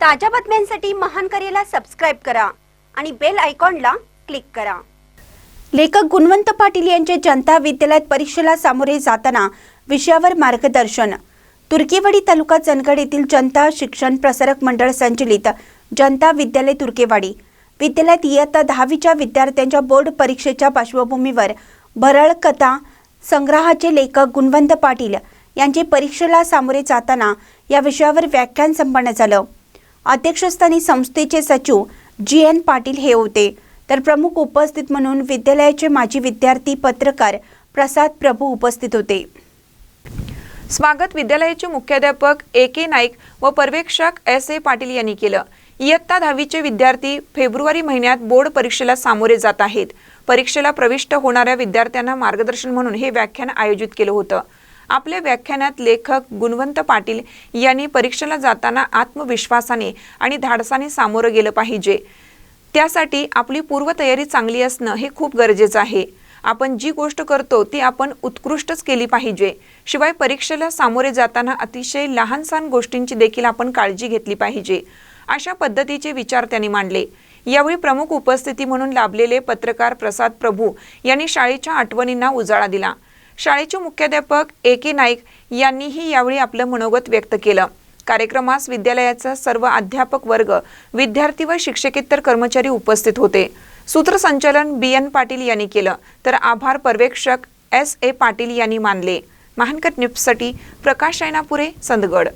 ताज्या बातम्यांसाठी महान करेला सबस्क्राइब करा आणि बेल आयकॉनला क्लिक करा। लेखक गुणवंत पाटील यांचे जनता विद्यालयात परीक्षेला सामोरे जाताना विषयावर मार्गदर्शन। तुर्केवाडी तालुका चंदगड येथील जनता शिक्षण प्रसारक मंडळ संचलित जनता विद्यालय तुर्केवाडी विद्यालयात इयत्ता 10वीच्या विद्यार्थ्यांच्या बोर्ड परीक्षेच्या पार्श्वभूमीवर भरळ कथा संग्रहाचे लेखक गुणवंत पाटील यांचे परीक्षेला सामोरे जाताना या विषयावर व्याख्यान संपन्न झालं। अध्यक्षस्थानी संस्थेचे सचिव GN पाटील हे होते, तर प्रमुख उपस्थित म्हणून विद्यालयाचे माजी विद्यार्थी पत्रकार प्रसाद प्रभू उपस्थित होते। स्वागत विद्यालयाचे मुख्याध्यापक AK नाईक व पर्यवेक्षक SA पाटील यांनी केलं। इयत्ता 10वीचे विद्यार्थी फेब्रुवारी महिन्यात बोर्ड परीक्षेला सामोरे जात आहेत। परीक्षेला प्रविष्ट होणाऱ्या विद्यार्थ्यांना मार्गदर्शन म्हणून हे व्याख्यान आयोजित केलं होतं। आपल्या व्याख्यानात लेखक गुणवंत पाटील यांनी परीक्षेला जाताना आत्मविश्वासाने आणि धाडसाने सामोरं गेलं पाहिजे। त्यासाठी आपली पूर्वतयारी चांगली असणं हे खूप गरजेचं आहे। आपण जी गोष्ट करतो ती आपण उत्कृष्टच केली पाहिजे। शिवाय परीक्षेला सामोरे जाताना अतिशय लहान-सहान गोष्टींची देखील आपण काळजी घेतली पाहिजे। अशा पद्धतीचे विचार त्यांनी मांडले। यावेळी प्रमुख उपस्थिती म्हणून लाभलेले पत्रकार प्रसाद प्रभू यांनी शाळेच्या आठवणींना उजाळा दिला। शाळेचे मुख्याध्यापक AK नाईक यांनीही यावेळी आपलं मनोगत व्यक्त केलं। कार्यक्रमास विद्यालयाचा सर्व अध्यापक वर्ग, विद्यार्थी व शिक्षकेतर कर्मचारी उपस्थित होते। सूत्रसंचालन BN पाटील यांनी केलं, तर आभार पर्यवेक्षक SA पाटील यांनी मानले। महानकर न्यूजसाठी प्रकाश रायनापुरे, चंदगड।